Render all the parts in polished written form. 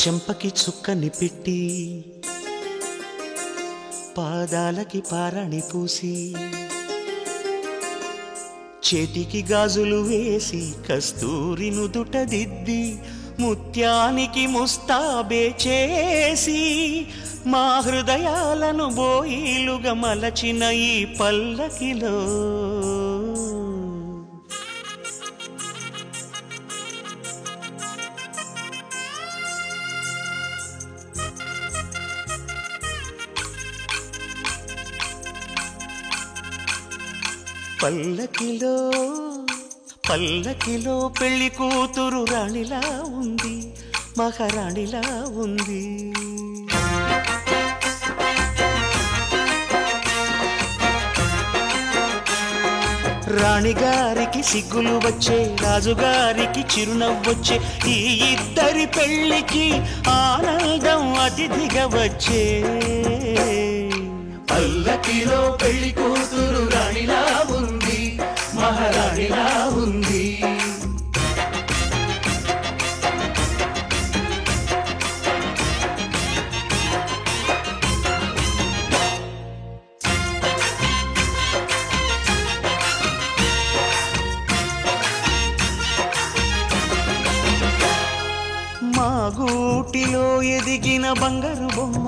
చెంపకి చుక్కని పెట్టి పాదాలకి పారాణి పూసి చేతికి గాజులు వేసి కస్తూరి నుదుట దిద్ది ముత్యానికి ముస్తాబే చేసి మా హృదయాలను బోయిలుగా మలచిన ఈ పల్లకిలో పల్లకిలో పల్లకిలో పెళ్లి కూతురు రాణిలా ఉంది, మహారాణిలా ఉంది. రాణిగారికి సిగ్గులు వచ్చే, రాజుగారికి చిరునవ్వొచ్చే, ఈ ఇద్దరి పెళ్లికి ఆనందం అతిథిగా వచ్చే. పల్లకిలో పెళ్లి కూతురు రాణిలా ఉంది, మహారాణిలా ఉంది. మా గూటిలో ఎదిగిన బంగారు బొమ్మ,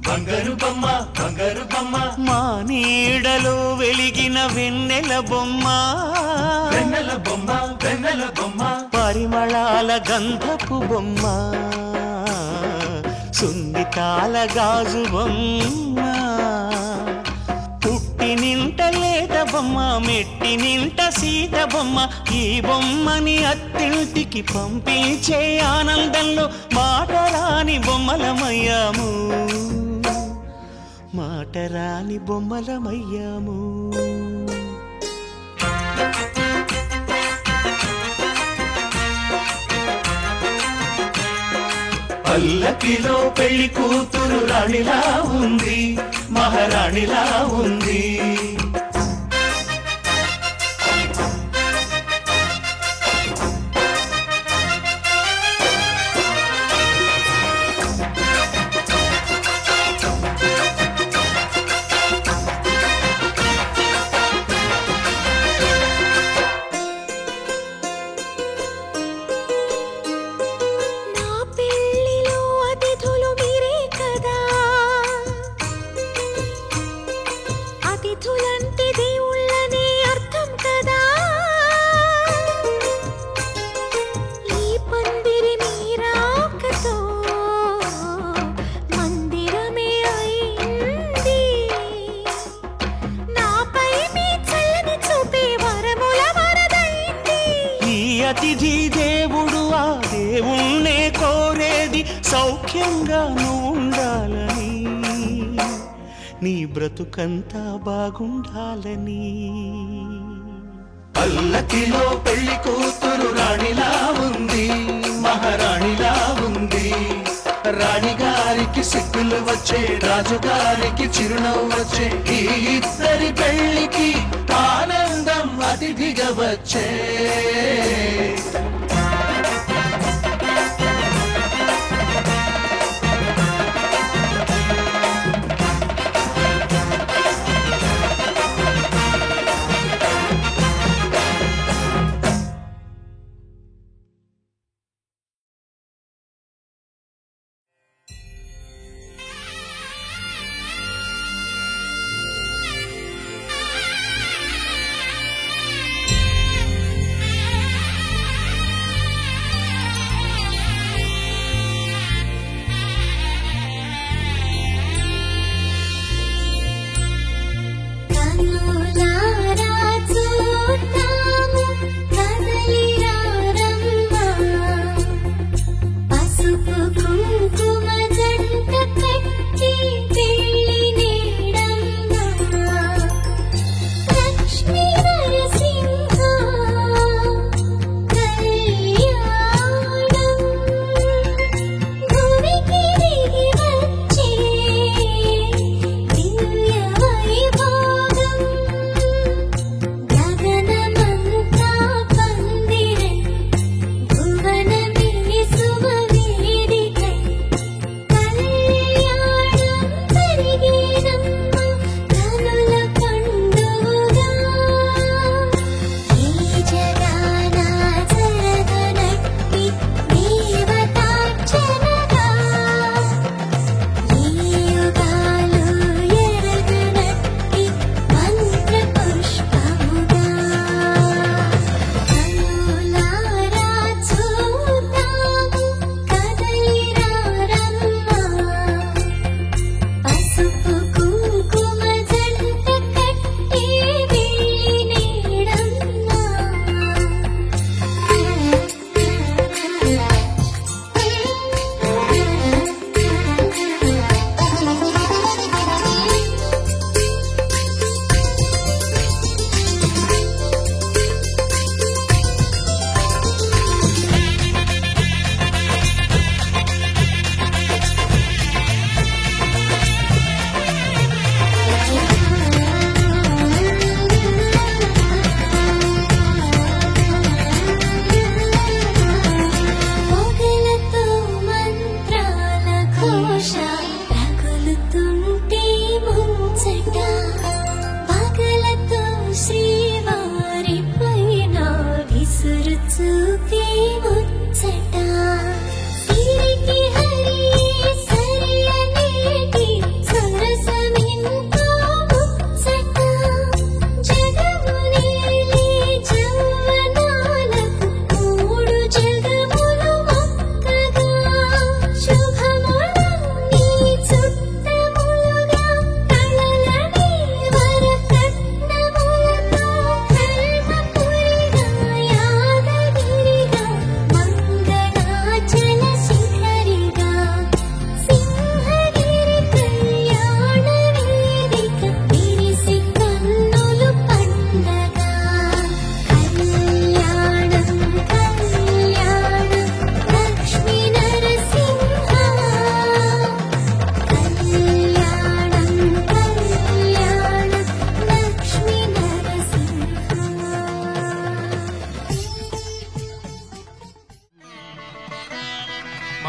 బంగారు బొమ్మ, బంగారు బొమ్మ. మా నీడలో వెలిగిన వెన్నెల బొమ్మ, వెన్నెల బొమ్మ, వెన్నెల బొమ్మ. పరిమళాల గంధపు బొమ్మ, సున్నితాల గాజు బొమ్మ. పుట్టి నింట లేత బొమ్మ, మెట్టి నింట సీత బొమ్మ. ఈ బొమ్మని అత్తింటికి పంపించే ఆనందంలో మాటరాని బొమ్మలమయ్యాము, మాటరాని బొమ్మలమయ్యాము. పల్లకిలో పెళ్లి కూతురు రాణిలా ఉంది, మహారాణిలా ఉంది. అతిథి దేవుడు ఆ దేవుణ్ణే కోరేది సౌఖ్యంగా నువ్వు ఉండాలని, నీ బ్రతుకంతా బాగుండాలని. పల్లకిలో పెళ్లి కూతురు రాణిలా ఉంది, మహారాణిలా ఉంది. రాణిగారికి సిగ్గులు వచ్చే, రాజుగారికి చిరునవ్వు వచ్చే, ఈ ఇద్దరి పెళ్లికి ఆనందం అతిథిగా వచ్చే.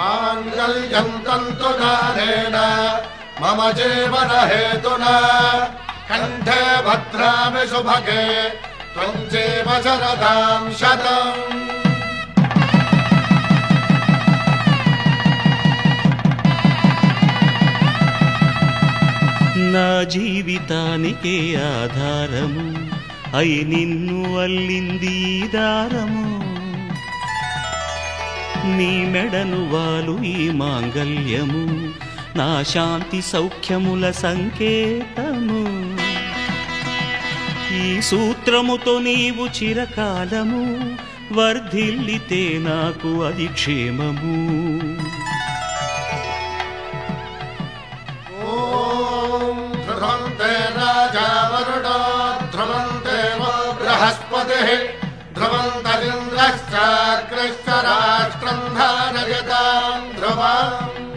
మాంగళ్యం తంతునానేన మమ జీవన హేతునా కంఠే భద్రామి శుభగే త్వం జీవ శరదాం శతం. నా జీవితానికే ఆధారము అయి నిన్ను అల్లింది దారము. నీ మెడను వాలు ఈ మాంగల్యము నా శాంతి సౌఖ్యముల సంకేతము. ఈ సూత్రముతో నీవు చిరకాలము వర్ధిల్లితే నాకు అది క్షేమము.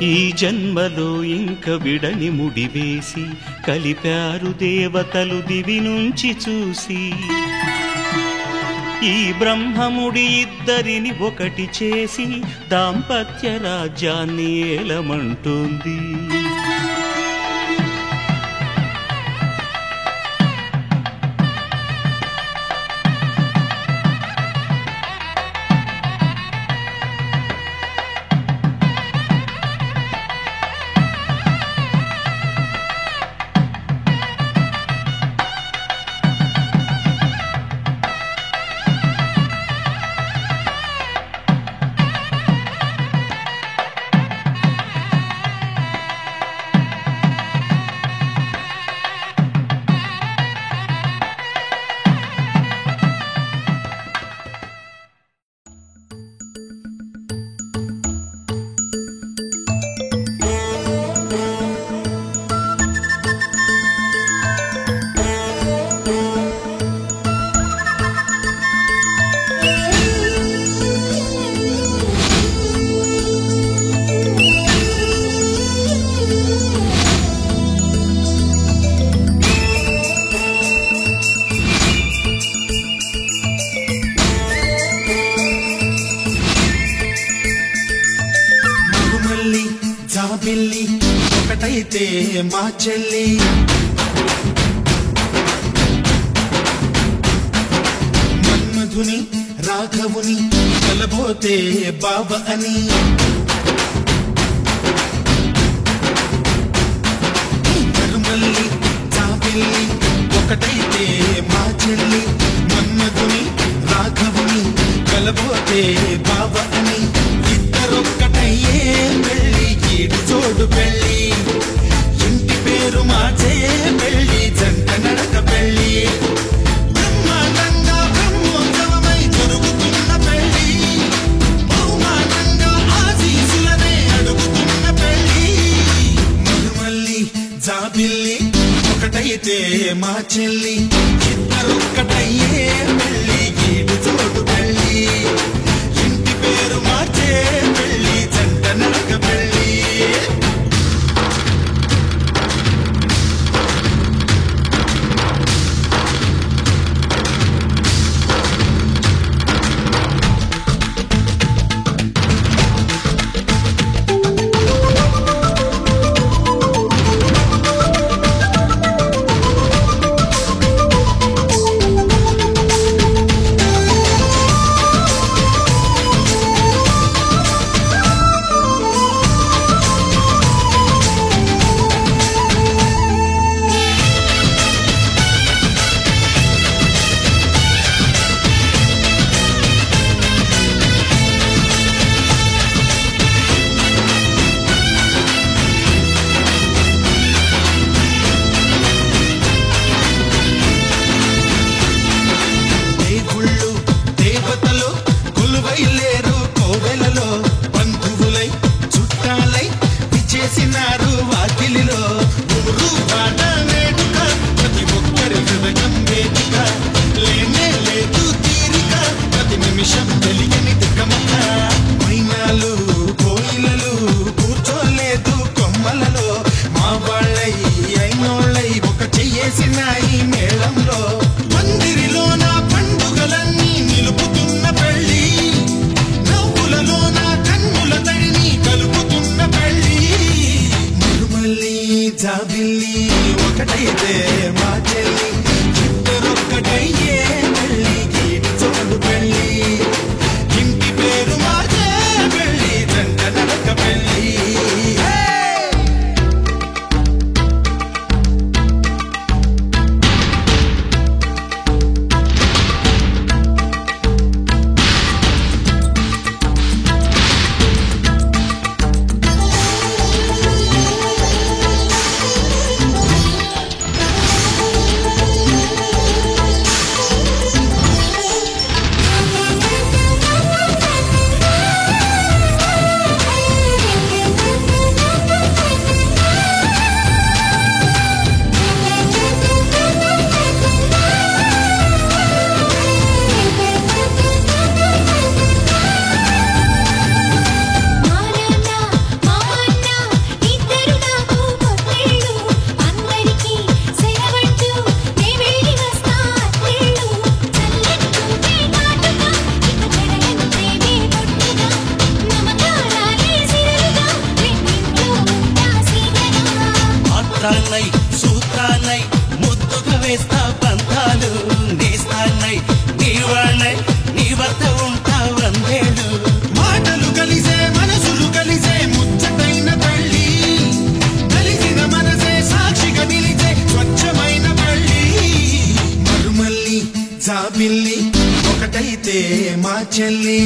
ఈ జన్మలో ఇంక విడని ముడివేసి కలిపారు దేవతలు దివి నుంచి చూసి. ఈ బ్రహ్మముడి ఇద్దరిని ఒకటి చేసి దాంపత్య రాజ్యాన్ని ఏలమంటుంది. జాబిల్లి ఒకటైతే మా చెల్లి మన్మధుని రాఘవుని కలబోతే బావ అని. మరుమల్లి జాబిల్లి ఒకటైతే మా చెల్లి మన్మధుని రాఘవుని కలబోతే బావ అని. ఇద్దరొక్కటయ్యే పెళ్ళి ఈడు చోడు పెళ్ళి ఇంటి పేరు మార్చే పెళ్ళి జంట నడక పెళ్ళి. బ్రహ్మాండంగా బ్రహ్మోత్సవమై జరుగుతున్న పెళ్ళి బహుమానంగా ఆశీసులనే అడుగుతున్న పెళ్ళి. మరుమల్లి జాబిల్లి ఒకటైతే మా చెల్లి ఇద్దరొక్కటయ్యే పెళ్ళి ఈడు చోడు పెళ్ళి ఇంటి పేరు మార్చే పెళ్ళి జంట నడక పెళ్ళి. కలుపుతున్న పెళ్ళి నవ్వులలో నా కన్నుల తడిని మరుమల్లి ఒకటైతే మా చెల్లి ఇద్దరొక్కటయ్యే పెళ్ళి గీడి చోడు పెళ్ళి ఇంటి పేరు మార్చే పెళ్ళి జంట నడక పెళ్ళి సూత్రాలై ముద్దుగా వేస్తా బంధాలు నేస్తానై నీవాణై నీ వద్ద ఉంటా వందేళ్ళు మాటలు కలిసే మనసులు కలిసే ముచ్చటైన పెళ్ళి కలిసిన మనసే సాక్షిగా నిలిచే స్వచ్ఛమైన పెళ్ళి మరుమల్లి జాబిల్లి ఒకటైతే మా చెల్లి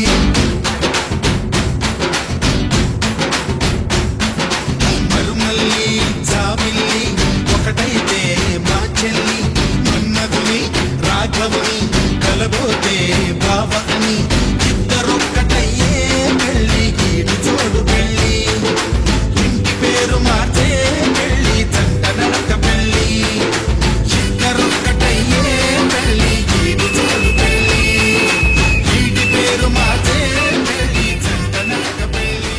ఒకటైతే మా చెల్లి మన్నదుని రాఘవుని కలబోతే బావ అని ఇద్దరొక్కటయ్యే పెళ్ళి గీడు చోడు పెళ్ళి ఇంటి పేరు మార్చే పెళ్ళి జంట నడక పెళ్ళి ఇద్దరొక్కటయ్యే పెళ్ళి గీడు చోడు పెళ్ళి ఇంటి పేరు మార్చే పెళ్ళి జంట నడక పెళ్ళి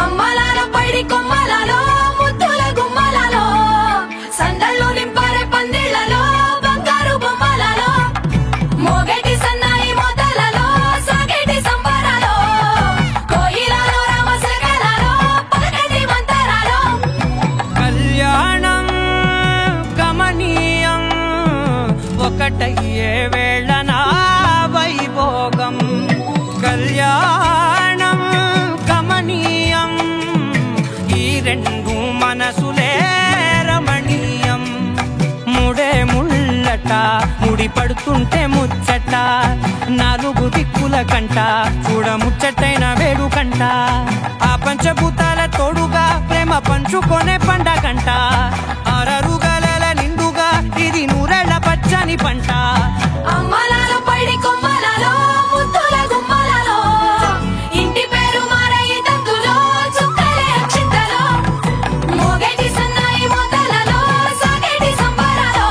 అమ్మలాలో పైడి కొమ్మలలో ముద్దుల గుమ్మలలో సందళ్ళు నింపారే పందిళ్లలో బంగారు బొమ్మలలో మోగేటి సన్నాయి మోతలలో సాగేటి సంబరాలో కోయిలలో రామశకలలో పలకటి మంతరాలో కళ్యాణం గమనీయం ఒకటయ్యే వేళనా వైభోగం కళ్యాణం గమనీయం ఈ రెండు మనసులే రమణీయం ముడే ముళ్ళట ముడి పడుతుంటే ముచ్చట నాలుగు దిక్కుల కంట చూడ ముచ్చటైన వేడుకంట ఆ పంచభూతాల తోడుగా ప్రేమ పంచుకొనే పండగంట ఆరరుగల నిండుగా ఇది నూరెళ్ళ పచ్చని పంట అమ్మలాలో పైడి కొమ్మలలో ముద్దుల గుమ్మలలో ఇంటి పేరు మారయి తంతులో చుక్కలే అక్షింతలో మోగేటి సన్నాయి మోతలలో సాగేటి సంబరాలో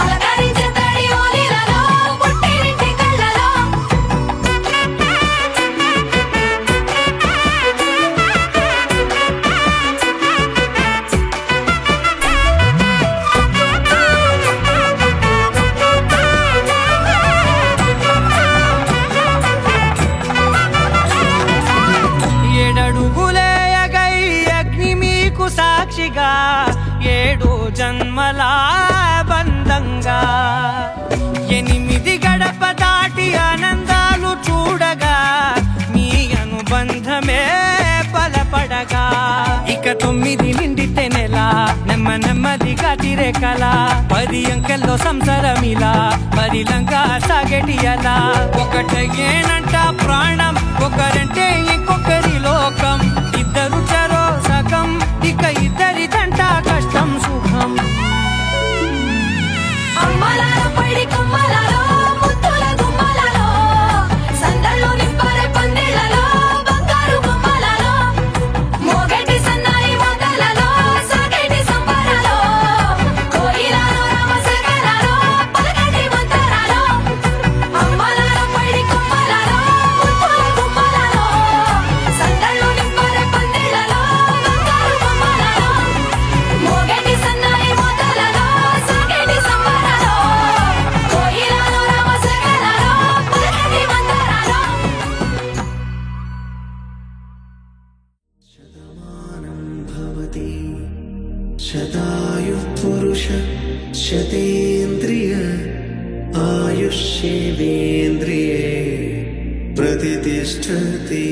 అలకరించే తడి ఓలిలలో పుట్టినింటి కళ్ళలో ఏడడుగులేయగై అగ్ని మీకు సాక్షిగా ఏడు జన్మల బంధంగా ఎనిమిది గడప దాటి ఆనందాలు చూడగా మీ అనుబంధమే బలపడగా ఇక 9 నిండితే నెల నెమ్మదిగా తిరే కల 10 అంకెల్లో సంసారమిలా పరిలంగా సాగేటి అలా ఒకటేనంట ప్రాణం ఒకరంటే ఇంకొకరి లోకం ఇద్దరు చరో సగం ఇక ఇద్దరిదంట కష్టం సుఖం అమ్మలాలో పైడి కొమ్మలలో ముద్దుల గుమ్మలలో సందళ్ళు నింపారే పందిళ్లలో బంగారు బొమ్మలలో మోగేటి సన్నాయి మోతలలో సాగేటి సంబరాలో కోయిలలో రామశకలలో పలకటి మంతరాలో అమ్మలాలో పైడి కొమ్మలలో ముద్దుల आयुष्येवेन्द्रिये प्रतिष्ठति।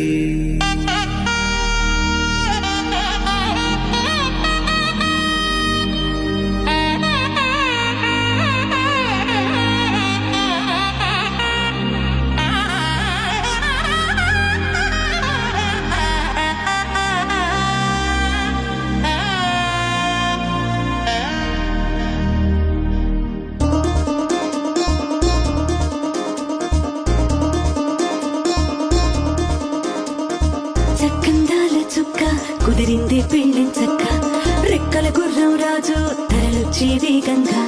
చక్కందాల చుక్క కుదిరింది పెళ్ళించక్క రెక్కల గుర్రం రాజు తరలొచ్చే వేగంగా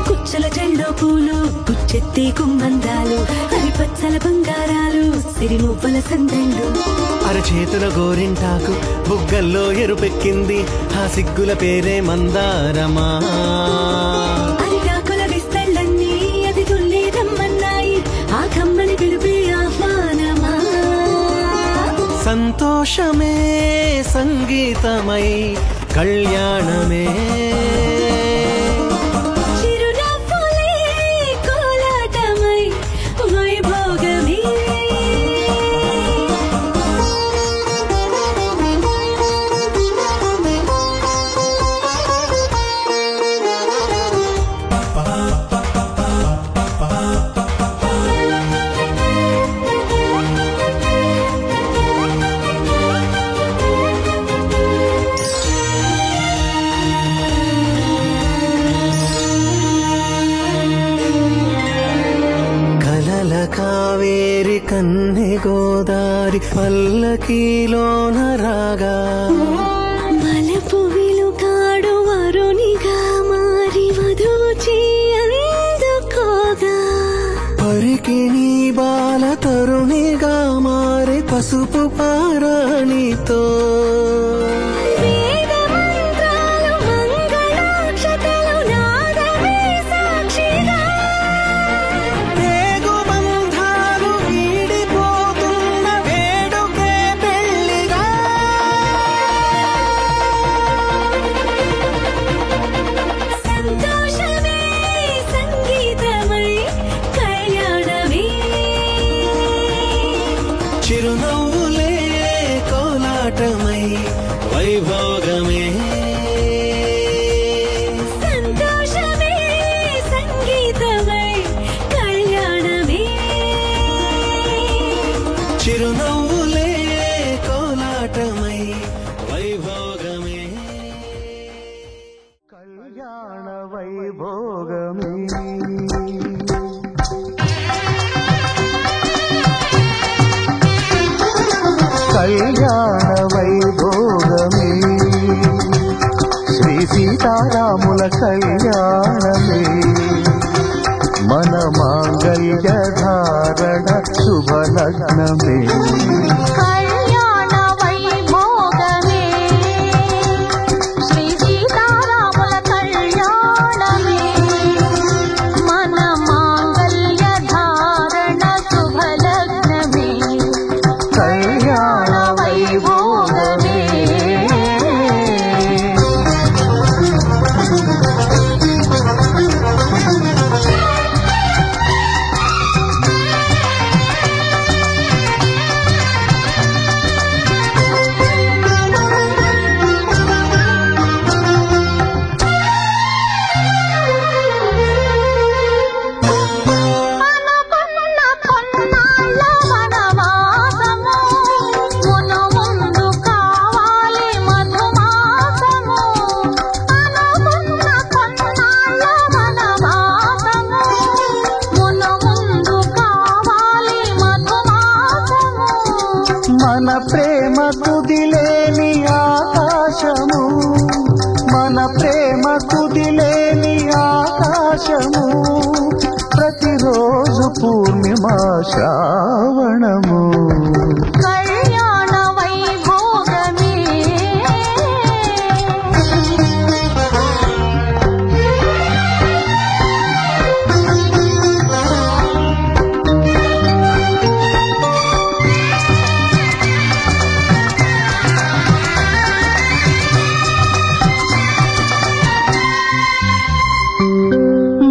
కుచ్చల చెండో పూలు గుచ్చెత్తి కుమ్మందాలు హరిపచ్చల బంగారాలు సిరిమువ్వల సందళ్ళు అరచేతుల గోరింటాకు బుగ్గల్లో ఎరుపెక్కింది ఆ సిగ్గుల పేరే మందారమా అరిగాకుల విస్తళ్ళన్నీ అది తుల్లి రమ్మన్నాయి ఆ కమ్మని పిలుపే ఆహ్వానమా సంతోషమే సంగీతమై కళ్యాణమే చిరునవ్వులే కోలాటమై వైభోగమే కావేరి కన్నె గోదారి పల్లకీలోన రాగా వలపు విలుకాడు వరునిగా మారి వధూచి అందుకోగా పరికిణి బాల తరుణిగా మారి పసుపు పారాణితో వేద మంత్రాలు మంగళాక్షతలు నాదమే సాక్షిగా పేగు బంధాలు వీడిపోతున్న వేడుకే పెళ్లిగా సంతోషమే సంగీతమై కళ్యాణమే చిరునవ్వులే కోలాటమై వైభోగమే సంతోషమే సంగీతమై కళ్యాణమే చిరునవ్వులే కోలాటమై వైభోగమే కళ్యాణ వైభోగమే కళ్యాణ వైభోగమే శ్రీ సీతారాముల కళ్యాణమే మన మాంగళ్య ధారణ శుభలగ్నమే కళ్యాణ వైభోగమే శ్రీ సీతారాముల కళ్యాణమే మన మాంగళ్య ధారణ శుభలగ్నమే కళ్యాణ వైభోగమే అనుకున్న కొన్నాళ్ళ వనవాసము మును ముందు కావాలి మధుమాసము అనుకున్న కొన్నాళ్ళ వనవాసము మును ముందు కావాలి మధుమాసము మన ప్రేమ కుదిలేని ఆకాశము మన ప్రేమ కుదిలేని ఆకాశము ప్రతిరోజు పూర్ణిమా శ్రావణము కళ్యాణ వైభోగమే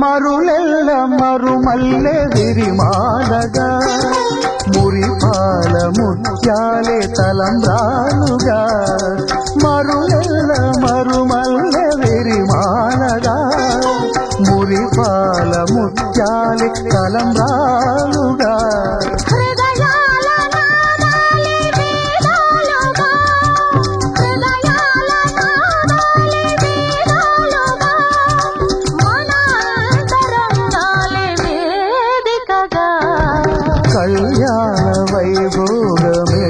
మరులెల్ల మరుమ మరుమల్లె విరిమాలగా మురిపాల ముత్యాలే తలంబ్రాలుగా మరుమల్లె విరిమాలగా మురిపాల ముత్యాలే తలంబ్రాలుగా హృదయాల నాదాలే వేదాలుగా హృదయాల నాదాలే వేదాలుగా మన అంతరంగాలే వేదికగా కళ్యాణ వైభోగమే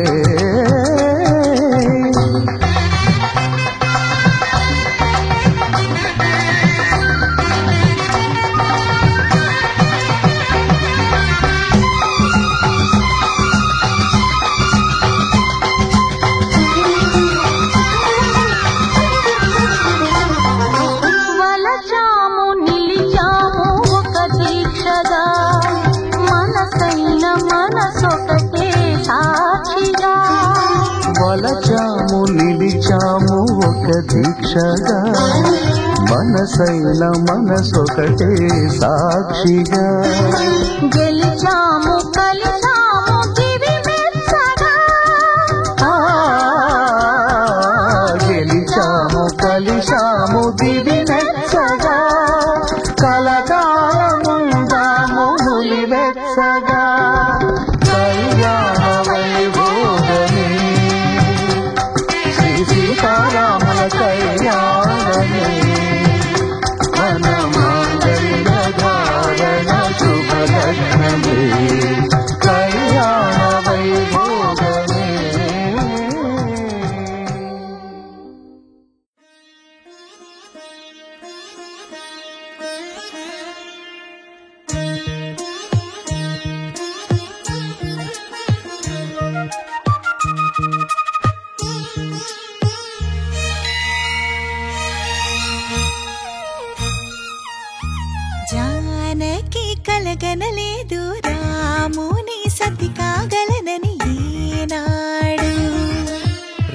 వలచాము నిలిచాము ఒక దీక్షగా మనసైన మనసొకటే సాక్షిగా వలచాము నిలిచాము ఒక దీక్షగా మనసైన మనసొకటే సాక్షిగా గెలిచాము కలిచాము దివి మెచ్చగా గెలిచాము కలిశాము దివి నెచ్చగా కలకాలముందాము నులివెచ్చగా కళ్యాణ వైభోగమే శ్రీ సీతారాముల కళ్యాణమే మన మాంగళ్య ధారణ శుభలగ్నమే కళ్యాణ వైభోగమే జానకి కలగనలేదు రాముని సతి కాగలనని ఏనాడు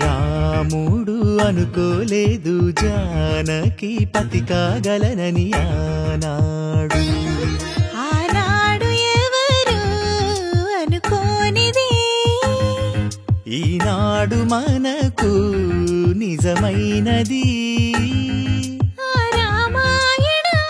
రాముడు అనుకోలేదు జానకి పతి కాగలనని ఆనాడు ఆనాడు ఎవరు అనుకోనిది ఈనాడు మనకు నిజమైనది ఆ రామాయణం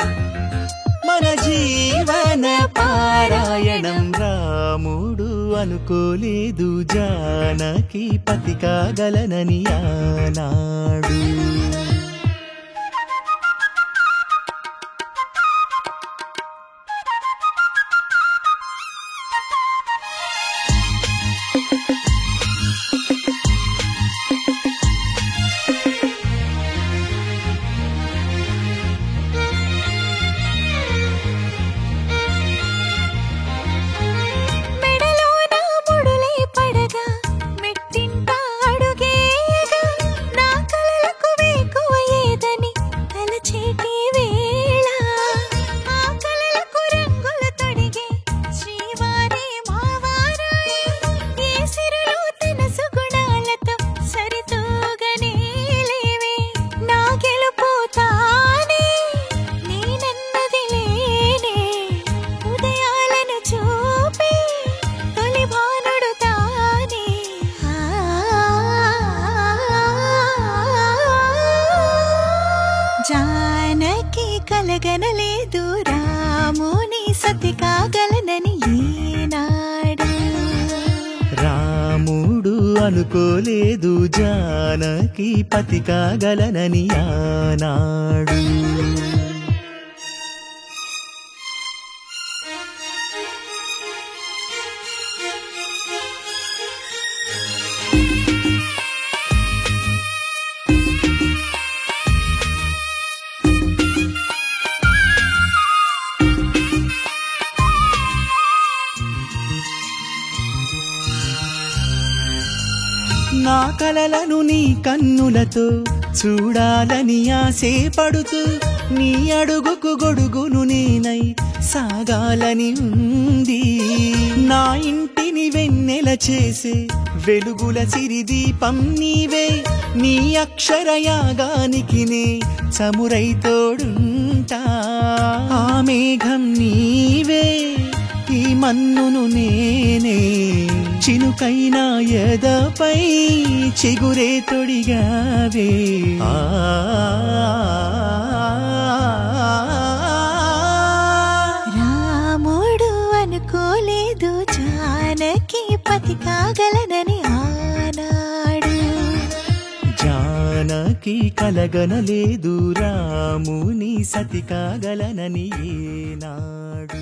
మన జీవన పారాయణం రాముడు అనుకోలేదు జానకి పతి కాగలనని ఆనాడు మెడలో నా ముడులే పడగా మెట్టింట అడుగేయగా నా కలలకు వేకువ ఏదని తలచేటి వేళ ఆ కలలకు రంగుల తొడిగే శ్రీవారి మావారాయే ఏ సిరులు తన సుగుణాలతో సరితూగనే లేవే నా గెలుపు తానే నేనన్నది లేనే ఉదయాలను చూపే తొలి భానుడు తానే జానకి కలగనలేదు రాముని సతి కాగలనని ఈనాడు రాముడు అనుకోలేదు జానకి పతి కాగలనని ఆనాడు నా కలలను నీ కన్నులతో చూడాలని ఆశే పడుతూ నీ అడుగుకు గొడుగును నేనై సాగాలని ఉంది. నా ఇంటిని వెన్నెల చేసే వెలుగుల సిరిదీపం నీవే. నీ అక్షరయాగానికి నే చమురై తోడుంటా. ఆ మేఘం నీవే, ఈ మన్నును నేనే. చినుకైనా ఎదపై చిగురే తొడిగావే. రాముడు అనుకోలేదు జానకి పతి కాగలనని ఆనాడు. జానకి కలగనలేదు రాముని సతి కాగలనని ఏనాడు.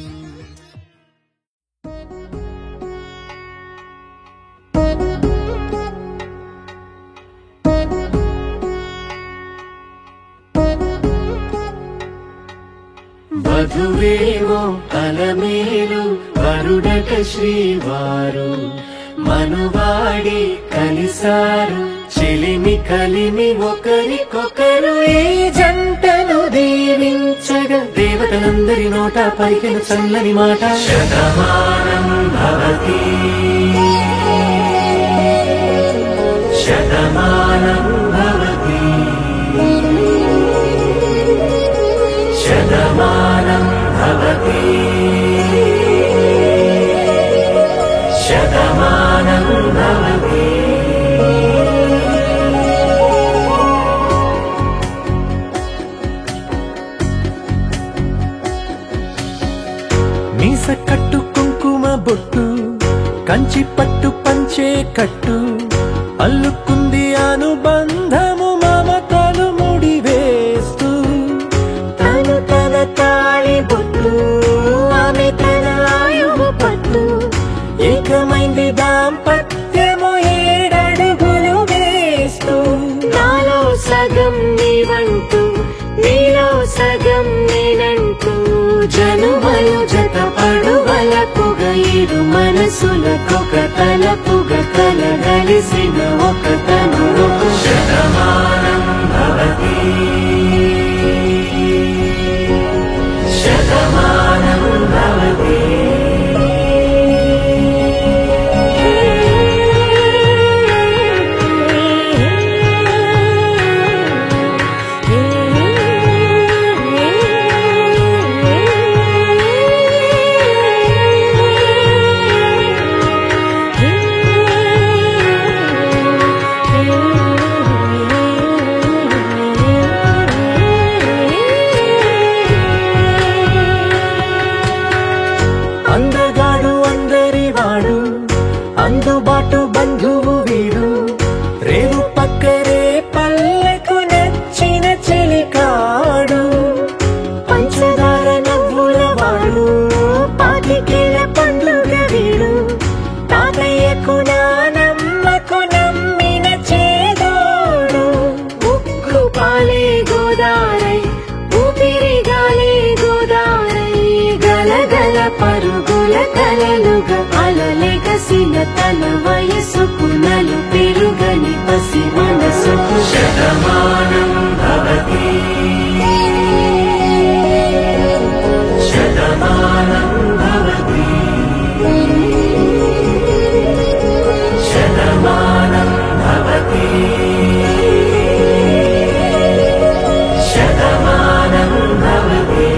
వధువేవో అలమేలు వరుడట శ్రీవారు. మనువాడి కలిసారు చెలిమి కలిమి ఒకరికొకరు. ఈ జంటను దీవించగా దేవతలందరి నోట పలికిన చల్లని మాట. శతమానం భవతి శతమానం భవతి శతమానం భవతి శతమానం భవతి. మీస కట్టు కుంకుమ బొట్టు కంచి పట్టు పంచే కట్టు అల్లుకుంది అనుబంధము మమతలు ముడివేస్తూ. తను తన తాళి బొట్టు ఆమె తన ఆయువు పట్టు. ఏకమైంది దాంపత్యము 7 అడుగులు వేస్తూ. నాలో సగం నీవంటూ నీలో సగం నేనంటూ జనుమలు జత పడువలపుగ ఇరు మనసులకొక తలపుగ కలగలిసిన ఒక తను. శతమానం భవతి శతమానం భవతి. అందగాడు అందరివాడు అందుబాటు బంధువు వీడు. రేవు పక్కరే పల్లెకు నచ్చిన చెలికాడు. పంచదార నవ్వుల వాడు పాతికేల పండుగ వీడు. తాతయ్యకు నానమ్మకు నమ్మిన చేదోడు. ఉక్కు పాలే గోదారై ఊపిరి గాలే గోదారై. గలగల పరుగుల కలలుగా అలలెగసిన తన వయసుకు నలు పెరుగని పసి మనసుకు. శతమానం భవతి శతమానం భవతి శతమానం భవతి శతమానం భవతి.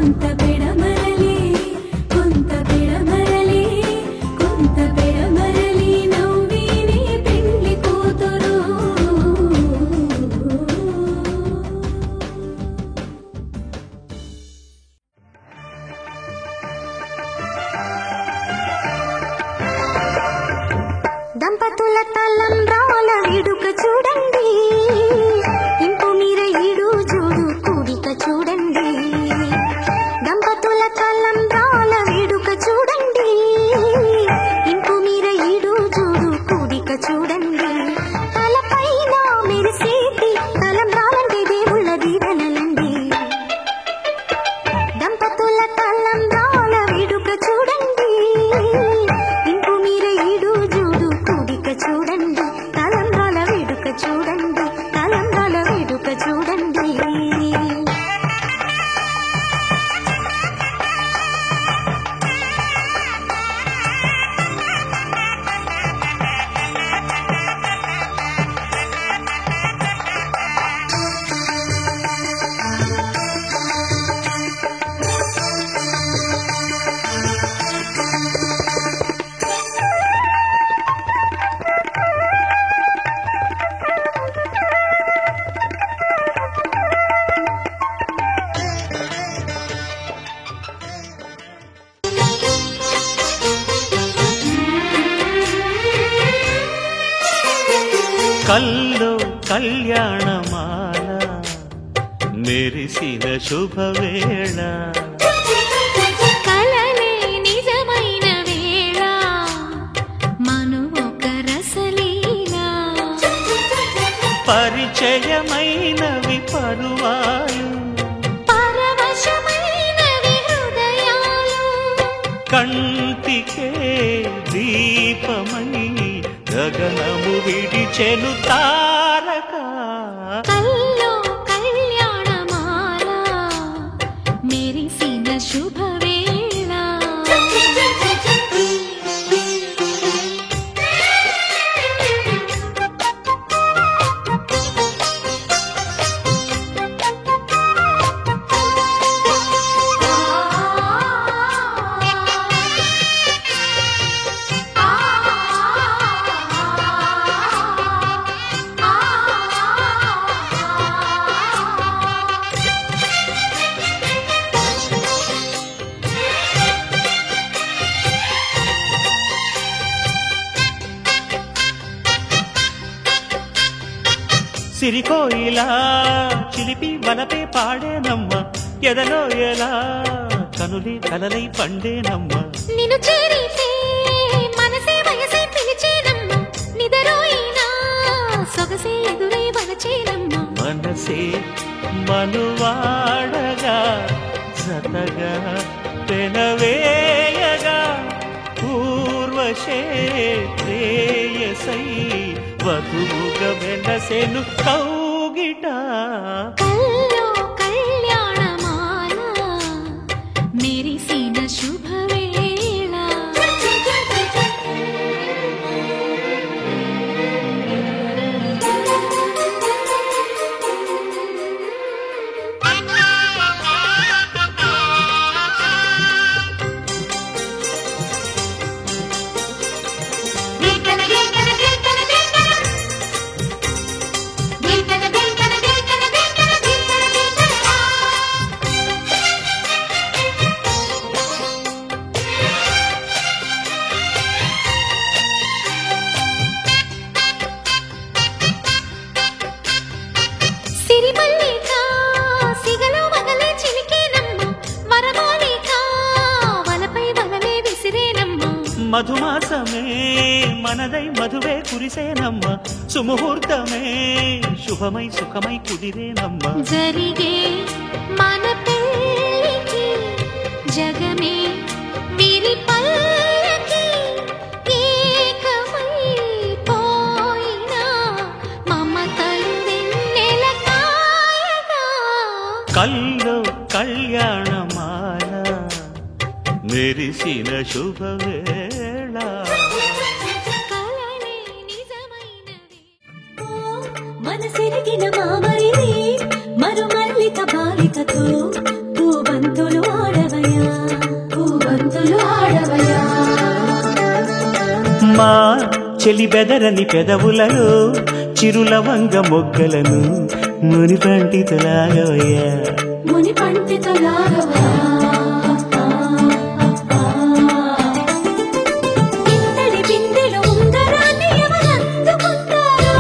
కొంత పెడమరలి కొంత పెడమరలి కొంత పెడమరలి నవ్విని పెళ్లి కూతురు దంపతుల తలంబ్రాల వేడుక చూడండి ఇంపు మీర ఈడు జోడు కూడిక చూడండి దంపతుల తలంబ్రాల వేడుక చూడండి ఇంపు మీర ఈడు జోడు కూడిక చూడండి తలపైన మెరిసేటి తలంబ్రాలంటే దేవుళ్ళ దీవెనలండి దంపతుల తలంబ్రాల వేడుక చూడండి ఇంపు మీర ఈడు జోడు కూడిక చూడండి తలంబ్రాల వేడుక చూడండి తలంబ్రాల వేడుక చూడండి కల్లో కళ్యాణమాల మెరిసిన శుభవేళ కలలే నిజమైన వేళ మను ఒక రసలీలా పరిచయమైనవి పరువాలు పరవశమైనవి హృదయాలు కంటికే దీపమై గగనము విడిచెను తారక కల్లో కళ్యాణమాల మెరిసిన శుభవేళ సిరికోయిలా చిలిపి వలపే పాడేనమ్మ ఎదలో ఎలా కనులి కలలై పండేనమ్మ నిన్ను చేరితే మనసే వయసే పిలిచేనమ్మ నిదరోయినా సొగసే ఎదురై వలచేనమ్మ మనసే మనువాడగా జతగా పెనవేయగా పూర్వశే ప్రేయసై వధువుగా వెలసెను కౌగిట కల్లో కళ్యాణమాల మెరిసిన శుభవేళ సిరిమల్లిక సిగలో వగలే చిలికేనమ్మ వరమాలిక వలపై వలలే విసిరేనమ్మ మధుమాసమే మనదై మధువే కురిసేనమ్మ సుముహూర్తమే శుభమై సుఖమై కుదిరేనమ్మ జరిగే మన పెళ్ళికి జగమే వీరి పల్లకి ఏకమై పోయినా మమతలు వెన్నెల కాయగా కల్లో కళ్యాణమాల మెరిసిన శుభవేళ కలలే నిజమైనవి మనసిరిగిన మామరిది మరు మల్లిక బాలికతో తూ బంతులు ఆడవయా పూవంతులు ఆడవయా మా చెలి బెదరని పెదవులలో చిరులవంగ మొగ్గలను మునిపంటితో లాగవయ్యా ముని పంటితో లాగవయా ఇంతటి బిందెలో ఉంగరాన్ని ఎవరందుకుంటారో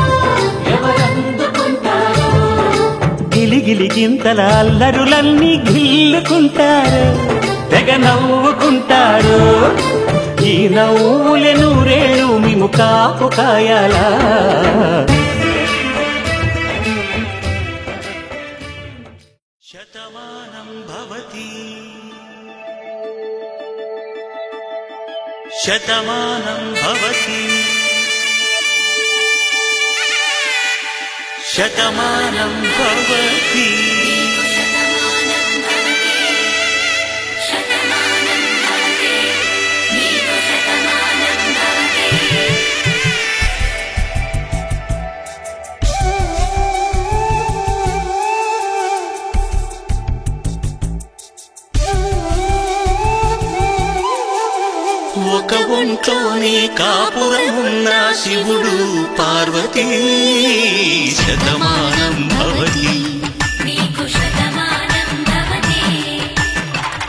గిలిగిలి గింతల అల్లరులన్నీ గిల్లుకుంటారు తెగ నవ్వుకుంటారు ఈ నవ్వులే నూరేళ్ళు మేము కాపు కాయాలా శతమానం భవతి శతమానం భవతి శతమానం భవతి ఒక ఒంట్లోనే కాపురమున్న శివుడు పార్వతీ శతమానం భవతి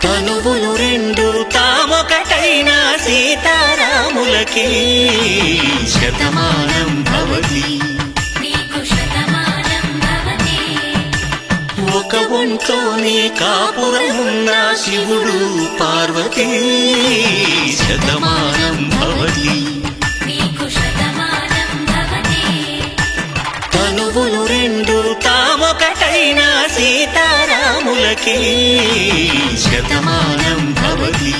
తనువులు రెండు తామొకటైన సీతారాములకి శతమానం భవతి ఒక ఒంట్లోనే కాపురమున్న శివుడు పార్వతీ శతమానం భవతి తనువులు రెండు తామొకటైన సీతారాములకి శతమానం భవతి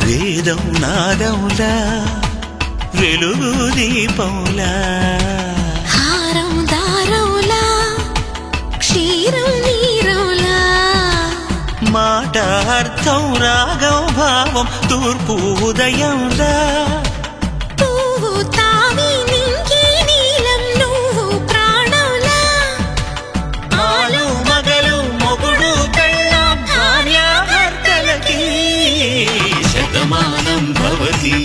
వేదం నాదములా వెలుగు దీపములా హారం దారములా క్షీరం నీరములా మాట అర్థం రాగం భావం తూర్పు ఉదయంలా పువ్వు తావి నింగి నీలం నువ్వు ప్రాణంలా ఆలు మగలు మొగుడు పెళ్ళాం భార్యాభర్తలకి శతమానం భవతి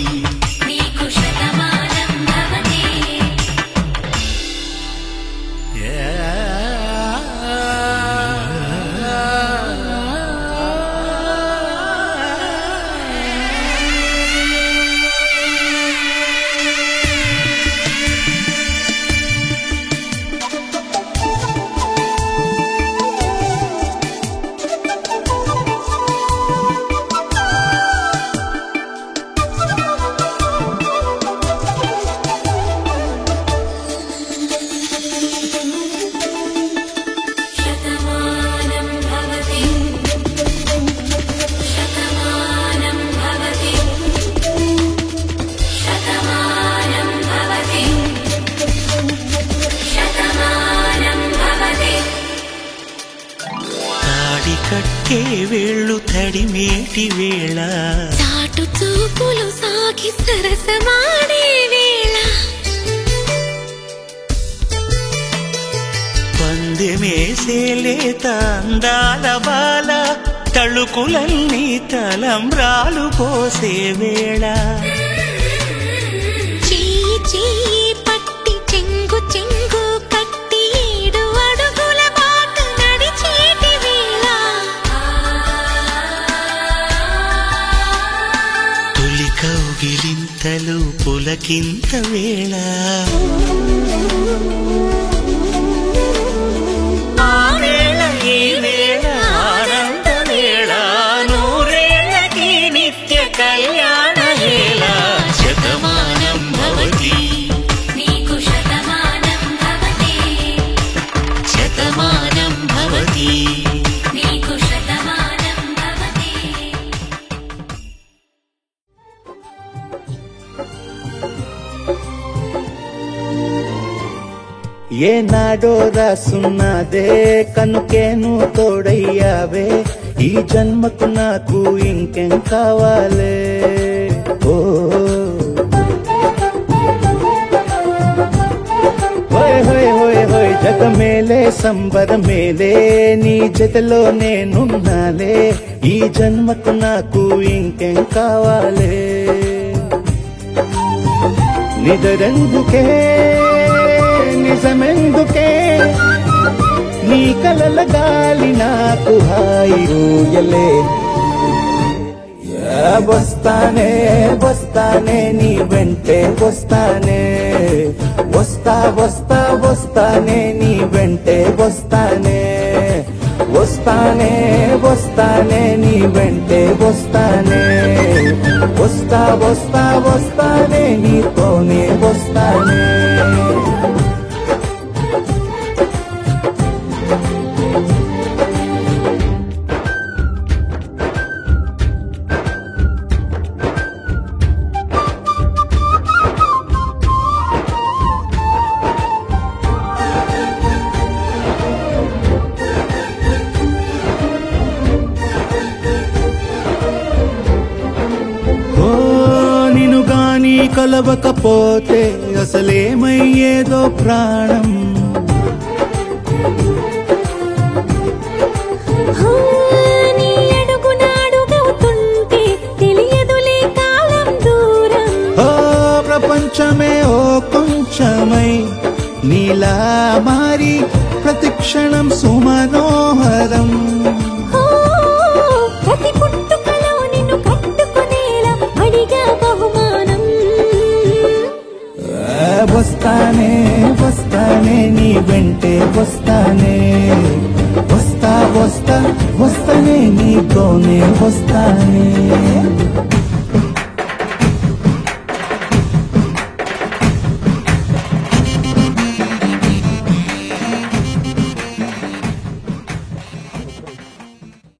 కట్టే వేళ్ళు తడిమేటి వేళ చాటు చూపులు సాగి సరసమాడే వేళ పందెమేసేలేత అందాల బాల తళుకులన్నీ తలంబ్రాలు పోసే వేళ చెయ్యి చెయ్యి పట్టి చెంగు చెంగు కట్టి 7 అడుగుల బాట నడిచేటి వేళ తొలి కౌగిలింతలు పులకింత వేళ ఆ వేళ ఈ వేళ ఆనంద వేళ నూరేళ్ళకి నిత్య కళ్యాణ వేళ శతమానం భవతి ఏనాడో రాసున్నదే కనుకేను తోడయ్యావే ఈ జన్మకు నాకు ఇంకేం కావాలే ఓ హోయ్ హోయ్ హోయ్ హోయ్ జగమేలే సంబరమేలే నీ జతలో నేనున్నాలే ఈ జన్మకు నాకు ఇంకేం కావాలే నిదరెందుకే నిజమెందుకే నీ కలల గాలి నాకు హాయిలే వస్తానే వస్తానే నీ వెంటే వస్తానే వస్తా వస్తా వస్తానే నీ వెంటే వస్తానే వస్తానే వస్తానే నీ వెంటే వస్తానే వస్తా వస్తా వస్తానే నీతోనే వస్తానే కలవకపోతే అసలేమయ్యేదో ప్రాణం నీ అడుగునాడుగవుతుంటే తెలియదులే కాలం దూరం ఓ ప్రపంచమే ఓ కొంచెమై నీలా మారి ప్రతిక్షణం సుమనోహరం ప్రతి పుట్టుకలో నిన్ను కట్టుకునేలా అడిగా బహుమానం వస్తానే వస్తానే నీ వెంటే వస్తానే వస్తా వస్తా వస్తానే నీతోనే వస్తానే